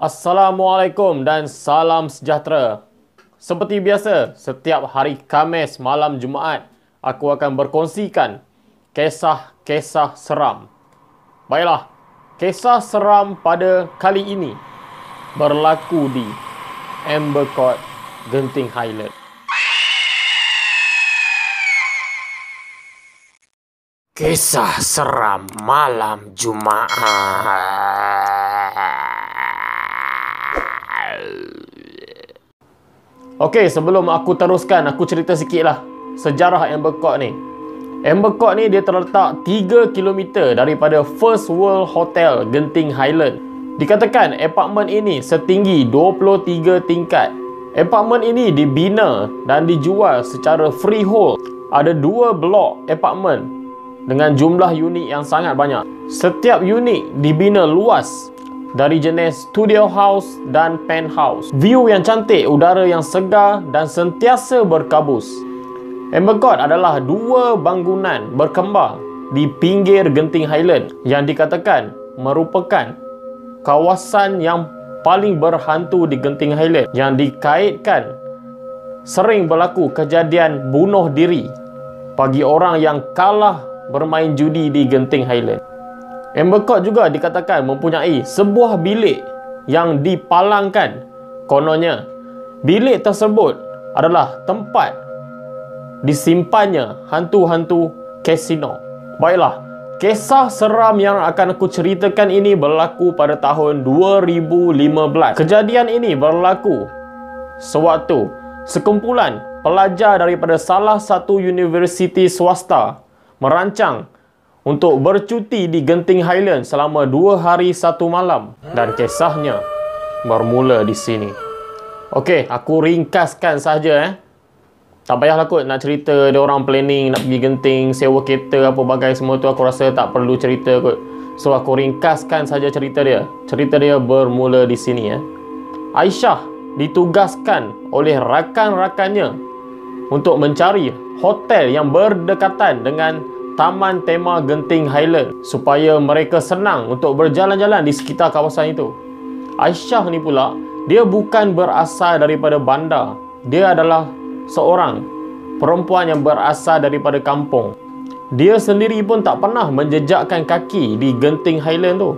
Assalamualaikum dan salam sejahtera. Seperti biasa, setiap hari Khamis malam Jumaat, aku akan berkongsikan kisah-kisah seram. Baiklah, kisah seram pada kali ini berlaku di Amber Court, Genting Highland. Kisah seram malam Jumaat. Okey, sebelum aku teruskan, aku cerita sikit lah sejarah Amber Court ni. Amber Court ni dia terletak 3 km daripada First World Hotel Genting Highland. Dikatakan apartmen ini setinggi 23 tingkat. Apartmen ini dibina dan dijual secara freehold. Ada 2 blok apartmen dengan jumlah unit yang sangat banyak. Setiap unit dibina luas dari jenis studio house dan penthouse. View yang cantik, udara yang segar dan sentiasa berkabus. Amber Court adalah 2 bangunan berkembar di pinggir Genting Highland yang dikatakan merupakan kawasan yang paling berhantu di Genting Highland, yang dikaitkan sering berlaku kejadian bunuh diri bagi orang yang kalah bermain judi di Genting Highland. Amber Court juga dikatakan mempunyai sebuah bilik yang dipalangkan. Kononnya, bilik tersebut adalah tempat disimpannya hantu-hantu kasino. Baiklah, kisah seram yang akan aku ceritakan ini berlaku pada tahun 2015. Kejadian ini berlaku sewaktu sekumpulan pelajar daripada salah satu universiti swasta merancang untuk bercuti di Genting Highland selama 2 hari 1 malam. Dan kisahnya bermula di sini. Okey, aku ringkaskan saja. Tak payahlah kot nak cerita dia orang planning nak pergi Genting, sewa kereta apa bagai semua tu, aku rasa tak perlu cerita kot. So aku ringkaskan saja cerita dia. Cerita dia bermula di sini. Aisyah ditugaskan oleh rakan-rakannya untuk mencari hotel yang berdekatan dengan Taman Tema Genting Highland supaya mereka senang untuk berjalan-jalan di sekitar kawasan itu. Aisyah ni pula, dia bukan berasal daripada bandar. Dia adalah seorang perempuan yang berasal daripada kampung. Dia sendiri pun tak pernah menjejakkan kaki di Genting Highland tu.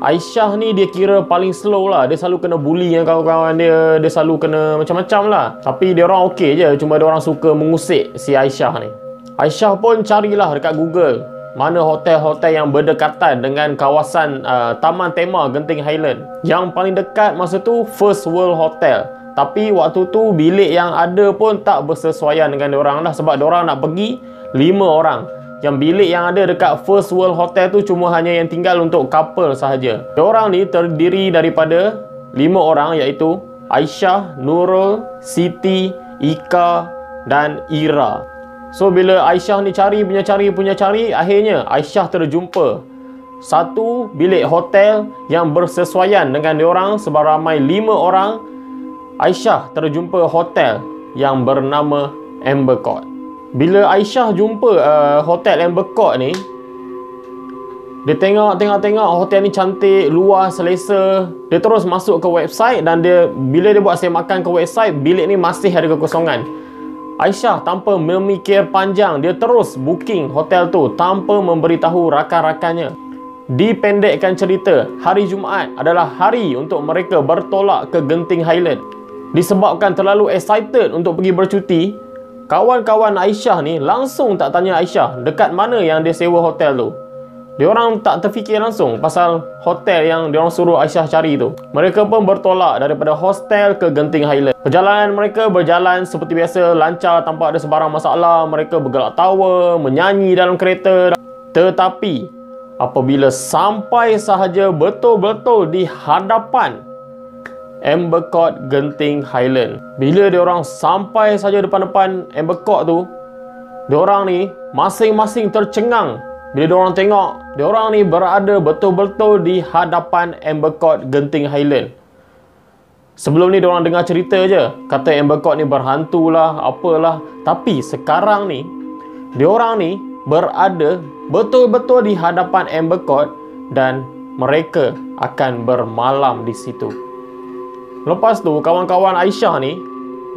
Aisyah ni dia kira paling slow lah. Dia selalu kena bully dengan kawan-kawan dia. Dia selalu kena macam-macam lah. Tapi dia orang okey je. Cuma dia orang suka mengusik si Aisyah ni. Aisyah pun carilah dekat Google mana hotel-hotel yang berdekatan dengan kawasan Taman Tema Genting Highland. Yang paling dekat masa tu First World Hotel. Tapi waktu tu bilik yang ada pun tak bersesuaian dengan diorang lah, sebab diorang nak pergi 5 orang. Yang bilik yang ada dekat First World Hotel tu cuma hanya yang tinggal untuk couple sahaja. Diorang ni terdiri daripada 5 orang, iaitu Aisyah, Nurul, Siti, Ika dan Ira. So bila Aisyah ni cari, akhirnya Aisyah terjumpa satu bilik hotel yang bersesuaian dengan diorang seramai 5 orang. Aisyah terjumpa hotel yang bernama Amber Court. Bila Aisyah jumpa hotel Amber Court ni, dia tengok hotel ni cantik, luas, selesa. Dia terus masuk ke website dan bila dia buat semakan ke website, bilik ni masih ada kekosongan. Aisyah tanpa memikir panjang, dia terus booking hotel tu tanpa memberitahu rakan-rakannya. Dipendekkan cerita, hari Jumaat adalah hari untuk mereka bertolak ke Genting Highland. Disebabkan terlalu excited untuk pergi bercuti, kawan-kawan Aisyah ni langsung tak tanya Aisyah dekat mana yang dia sewa hotel tu. Diorang tak terfikir langsung pasal hotel yang diorang suruh Aisyah cari tu. Mereka pun bertolak daripada hostel ke Genting Highland. Perjalanan mereka berjalan seperti biasa, lancar, tanpa ada sebarang masalah. Mereka bergelak tawa, menyanyi dalam kereta. Tetapi apabila sampai sahaja betul-betul di hadapan Amber Court Genting Highland, bila diorang sampai saja depan-depan Amber Court tu, diorang ni masing-masing tercengang bila diorang tengok diorang ni berada betul-betul di hadapan Amber Court Genting Highland. Sebelum ni diorang dengar cerita je, kata Amber Court ni berhantu lah, apalah. Tapi sekarang ni diorang ni berada betul-betul di hadapan Amber Court dan mereka akan bermalam di situ. Lepas tu kawan-kawan Aisyah ni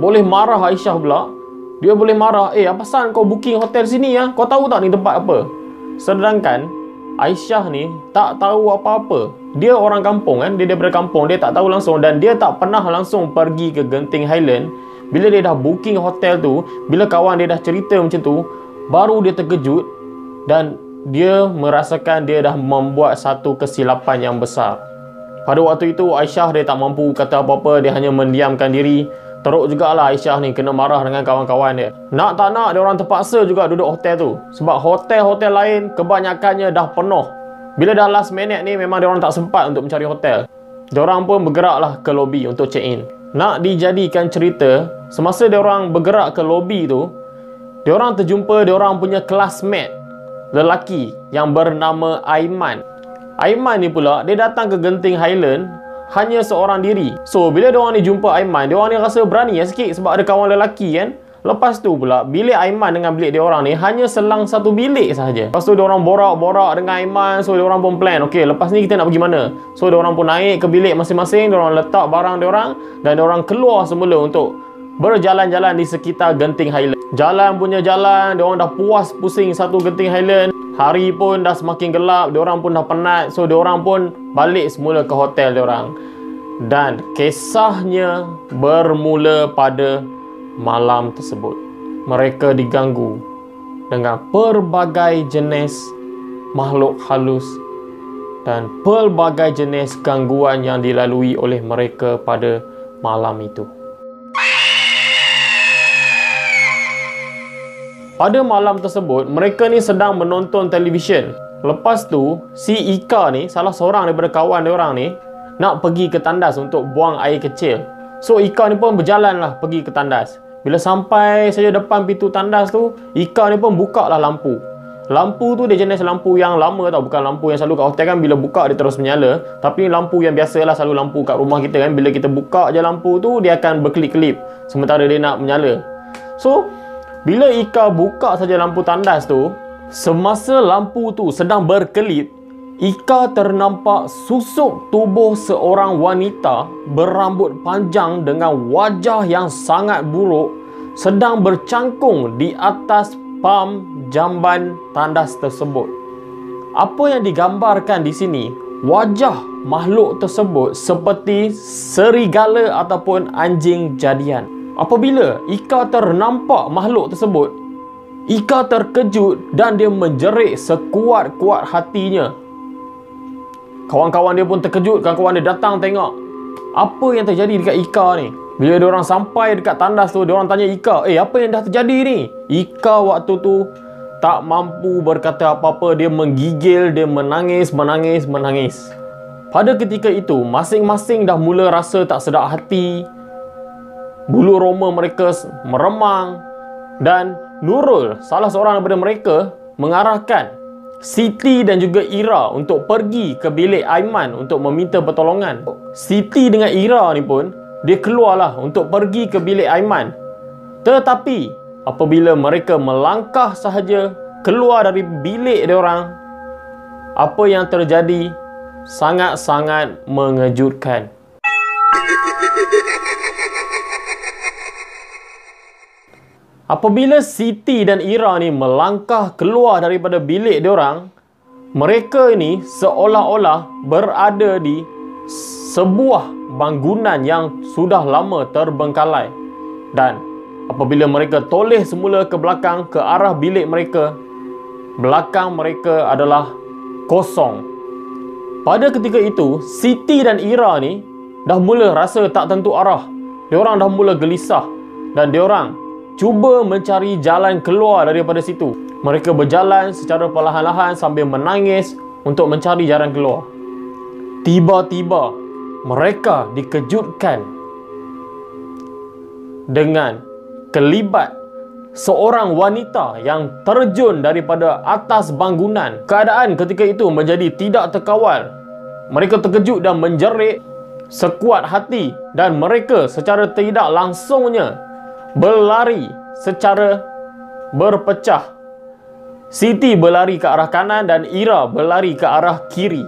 boleh marah Aisyah pula. Dia boleh marah, apa pasal kau booking hotel sini ya? Kau tahu tak ni tempat apa? Sedangkan Aisyah ni tak tahu apa-apa. Dia orang kampung kan, dia daripada kampung, dia tak tahu langsung dan dia tak pernah langsung pergi ke Genting Highland. Bila dia dah booking hotel tu, bila kawan dia dah cerita macam tu, baru dia terkejut dan dia merasakan dia dah membuat satu kesilapan yang besar. Pada waktu itu Aisyah dia tak mampu kata apa-apa, dia hanya mendiamkan diri. Teruk jugalah Aisyah ni kena marah dengan kawan-kawan dia. Nak tak nak dia orang terpaksa juga duduk hotel tu. Sebab hotel-hotel lain kebanyakannya dah penuh. Bila dah last minute ni memang dia orang tak sempat untuk mencari hotel. Dia orang pun bergeraklah ke lobi untuk check in. Nak dijadikan cerita, semasa dia orang bergerak ke lobi tu, dia orang terjumpa dia orang punya classmate lelaki yang bernama Aiman. Aiman ni pula dia datang ke Genting Highland hanya seorang diri. So bila diorang ni jumpa Aiman, diorang ni rasa berani sikit sebab ada kawan lelaki kan. Lepas tu pula bilik Aiman dengan bilik diorang ni hanya selang satu bilik sahaja. Lepas tu diorang borak-borak dengan Aiman. So diorang pun plan, okey lepas ni kita nak pergi mana. So diorang pun naik ke bilik masing-masing, diorang letak barang diorang dan diorang keluar semula untuk berjalan-jalan di sekitar Genting Highland. Jalan punya jalan, diorang dah puas pusing satu Genting Highland. Hari pun dah semakin gelap, diorang pun dah penat. So diorang pun balik semula ke hotel diorang. Dan kisahnya bermula pada malam tersebut. Mereka diganggu dengan pelbagai jenis makhluk halus dan pelbagai jenis gangguan yang dilalui oleh mereka pada malam itu. Pada malam tersebut, mereka ni sedang menonton televisyen. Lepas tu, si Ika ni, salah seorang daripada kawan dia orang ni, nak pergi ke tandas untuk buang air kecil. So, Ika ni pun berjalan lah pergi ke tandas. Bila sampai saja depan pintu tandas tu, Ika ni pun buka lah lampu. Lampu tu dia jenis lampu yang lama tau. Bukan lampu yang selalu kat hotel kan, bila buka dia terus menyala. Tapi ni lampu yang biasa lah, selalu lampu kat rumah kita kan. Bila kita buka je lampu tu, dia akan berkelip-kelip sementara dia nak menyala. So, bila Ika buka saja lampu tandas tu, semasa lampu tu sedang berkelip, Ika ternampak susuk tubuh seorang wanita berambut panjang dengan wajah yang sangat buruk sedang bercangkung di atas pam jamban tandas tersebut. Apa yang digambarkan di sini, wajah makhluk tersebut seperti serigala ataupun anjing jadian. Apabila Ika ternampak makhluk tersebut, Ika terkejut dan dia menjerit sekuat-kuat hatinya. Kawan-kawan dia pun terkejut, kawan-kawan dia datang tengok apa yang terjadi dekat Ika ni. Bila diorang sampai dekat tandas tu, diorang tanya Ika, apa yang dah terjadi ni? Ika waktu tu tak mampu berkata apa-apa, dia menggigil, dia menangis. Pada ketika itu, masing-masing dah mula rasa tak sedap hati. Bulu roma mereka meremang dan Nurul, salah seorang daripada mereka, mengarahkan Siti dan juga Ira untuk pergi ke bilik Aiman untuk meminta pertolongan. Siti dengan Ira ni pun dia keluarlah untuk pergi ke bilik Aiman. Tetapi apabila mereka melangkah sahaja keluar dari bilik dia orang, apa yang terjadi sangat-sangat mengejutkan. Apabila Siti dan Ira ni melangkah keluar daripada bilik diorang, mereka ini seolah-olah berada di sebuah bangunan yang sudah lama terbengkalai. Dan apabila mereka toleh semula ke belakang, ke arah bilik mereka, belakang mereka adalah kosong. Pada ketika itu, Siti dan Ira ni dah mula rasa tak tentu arah. Diorang dah mula gelisah dan diorang cuba mencari jalan keluar daripada situ. Mereka berjalan secara perlahan-lahan sambil menangis untuk mencari jalan keluar. Tiba-tiba mereka dikejutkan dengan kelibat seorang wanita yang terjun daripada atas bangunan. Keadaan ketika itu menjadi tidak terkawal. Mereka terkejut dan menjerit sekuat hati dan mereka secara tidak langsungnya berlari secara berpecah. Siti berlari ke arah kanan dan Ira berlari ke arah kiri.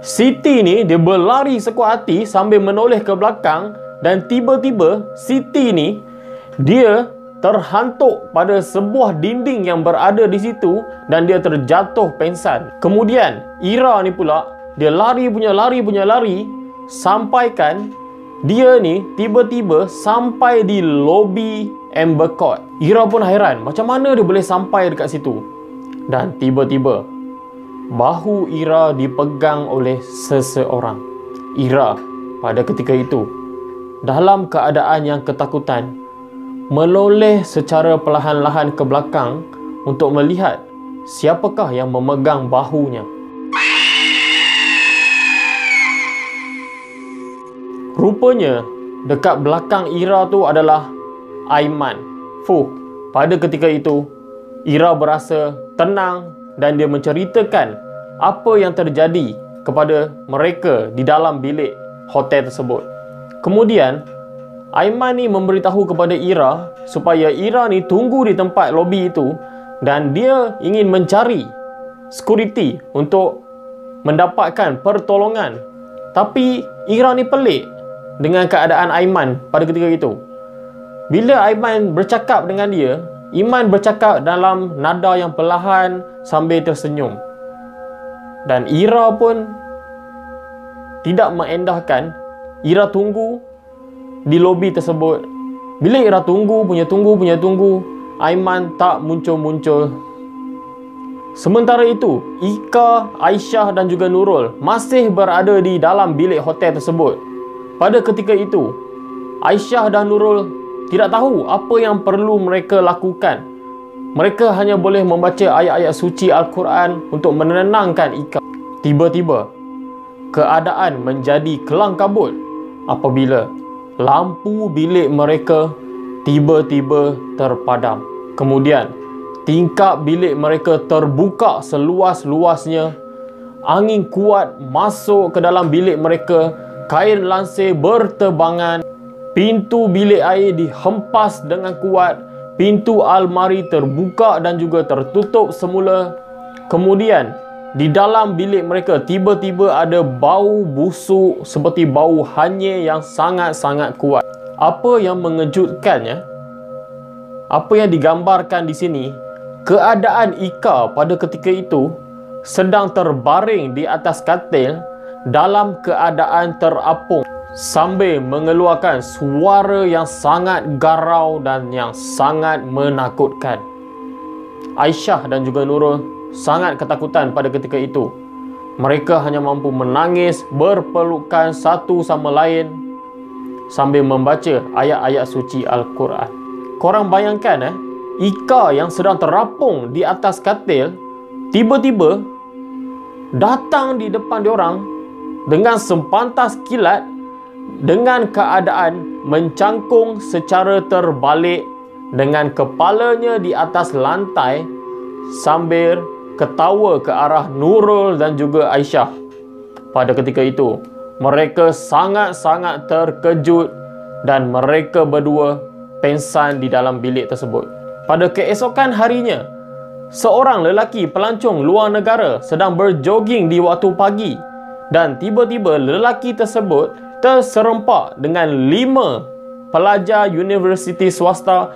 Siti ni dia berlari sekuat hati sambil menoleh ke belakang, dan tiba-tiba Siti ni dia terhantuk pada sebuah dinding yang berada di situ dan dia terjatuh pengsan. Kemudian Ira ni pula dia lari sampaikan dia ni tiba-tiba sampai di lobi Amber Court. Ira pun hairan, macam mana dia boleh sampai dekat situ? Dan tiba-tiba bahu Ira dipegang oleh seseorang. Ira pada ketika itu dalam keadaan yang ketakutan menoleh secara perlahan-lahan ke belakang untuk melihat siapakah yang memegang bahunya. Rupanya dekat belakang Ira tu adalah Aiman. Pada ketika itu Ira berasa tenang dan dia menceritakan apa yang terjadi kepada mereka di dalam bilik hotel tersebut. Kemudian Aiman ni memberitahu kepada Ira supaya Ira ni tunggu di tempat lobi itu dan dia ingin mencari security untuk mendapatkan pertolongan. Tapi Ira ni pelik dengan keadaan Aiman pada ketika itu. Bila Aiman bercakap dengan dia, Iman bercakap dalam nada yang perlahan sambil tersenyum. Dan Ira pun tidak mengendahkan. Ira tunggu di lobi tersebut. Bila Ira tunggu, Aiman tak muncul-muncul. Sementara itu, Ika, Aisyah dan juga Nurul masih berada di dalam bilik hotel tersebut. Pada ketika itu, Aisyah dan Nurul tidak tahu apa yang perlu mereka lakukan. Mereka hanya boleh membaca ayat-ayat suci Al-Quran untuk menenangkan Ika. Tiba-tiba, keadaan menjadi kelang kabut apabila lampu bilik mereka tiba-tiba terpadam. Kemudian, tingkap bilik mereka terbuka seluas-luasnya. Angin kuat masuk ke dalam bilik mereka. Kain lansir berterbangan. Pintu bilik air dihempas dengan kuat. Pintu almari terbuka dan juga tertutup semula. Kemudian, di dalam bilik mereka tiba-tiba ada bau busuk seperti bau hanyir yang sangat-sangat kuat. Apa yang mengejutkannya, apa yang digambarkan di sini, keadaan Ika pada ketika itu sedang terbaring di atas katil dalam keadaan terapung sambil mengeluarkan suara yang sangat garau dan yang sangat menakutkan. Aisyah dan juga Nurul sangat ketakutan pada ketika itu. Mereka hanya mampu menangis berpelukan satu sama lain sambil membaca ayat-ayat suci Al-Quran. Korang bayangkan Ika yang sedang terapung di atas katil tiba-tiba datang di depan diorang dengan sepantas kilat dengan keadaan mencangkung secara terbalik dengan kepalanya di atas lantai sambil ketawa ke arah Nurul dan juga Aisyah. Pada ketika itu, mereka sangat-sangat terkejut dan mereka berdua pengsan di dalam bilik tersebut. Pada keesokan harinya, seorang lelaki pelancong luar negara sedang berjoging di waktu pagi dan tiba-tiba lelaki tersebut terserempak dengan 5 pelajar universiti swasta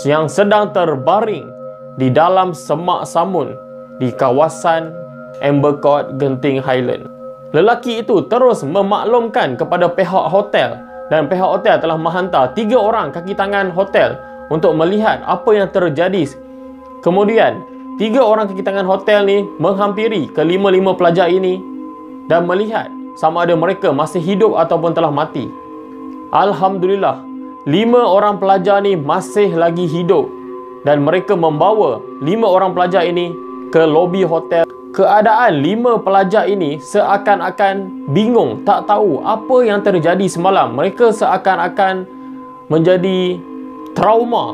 yang sedang terbaring di dalam semak samun di kawasan Amber Court, Genting Highland. Lelaki itu terus memaklumkan kepada pihak hotel dan pihak hotel telah menghantar 3 orang kaki tangan hotel untuk melihat apa yang terjadi. Kemudian 3 orang kaki tangan hotel ni menghampiri ke 5 pelajar ini dan melihat sama ada mereka masih hidup ataupun telah mati. Alhamdulillah, 5 orang pelajar ni masih lagi hidup dan mereka membawa 5 orang pelajar ini ke lobi hotel. Keadaan 5 pelajar ini seakan-akan bingung, tak tahu apa yang terjadi semalam. Mereka seakan-akan menjadi trauma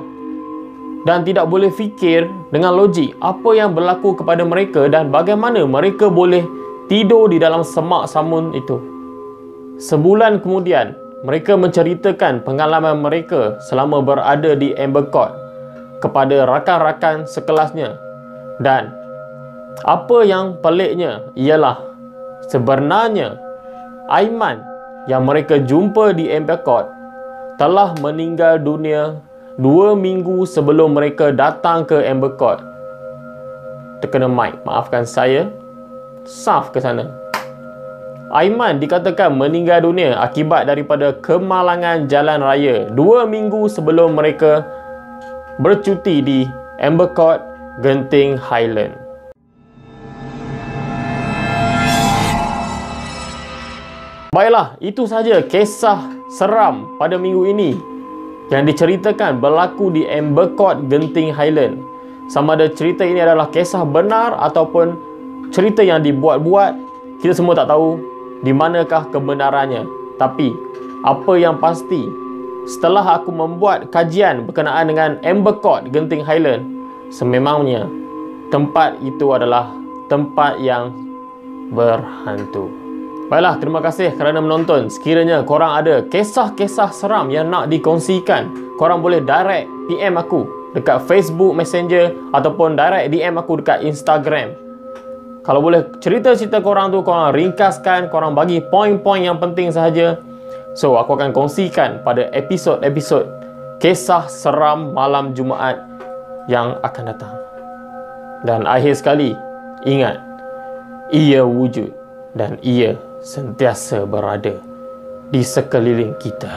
dan tidak boleh fikir dengan logik apa yang berlaku kepada mereka dan bagaimana mereka boleh tidur di dalam semak samun itu. Sebulan kemudian, mereka menceritakan pengalaman mereka selama berada di Amber Court kepada rakan-rakan sekelasnya. Dan apa yang peliknya ialah sebenarnya Aiman yang mereka jumpa di Amber Court telah meninggal dunia 2 minggu sebelum mereka datang ke Amber Court. Terkena mic, maafkan saya. Saf ke sana. Aiman dikatakan meninggal dunia akibat daripada kemalangan jalan raya 2 minggu sebelum mereka bercuti di Amber Court, Genting Highland. Baiklah, itu sahaja kisah seram pada minggu ini yang diceritakan berlaku di Amber Court, Genting Highland. Sama ada cerita ini adalah kisah benar ataupun cerita yang dibuat-buat, kita semua tak tahu di manakah kebenarannya. Tapi apa yang pasti, setelah aku membuat kajian berkenaan dengan Amber Court, Genting Highland, sememangnya tempat itu adalah tempat yang berhantu. Baiklah, terima kasih kerana menonton. Sekiranya korang ada kisah-kisah seram yang nak dikongsikan, korang boleh direct PM aku dekat Facebook Messenger ataupun direct DM aku dekat Instagram. Kalau boleh cerita-cerita korang tu, korang ringkaskan, korang bagi poin-poin yang penting sahaja. So, aku akan kongsikan pada episod-episod kisah seram malam Jumaat yang akan datang. Dan akhir sekali, ingat, ia wujud dan ia sentiasa berada di sekeliling kita.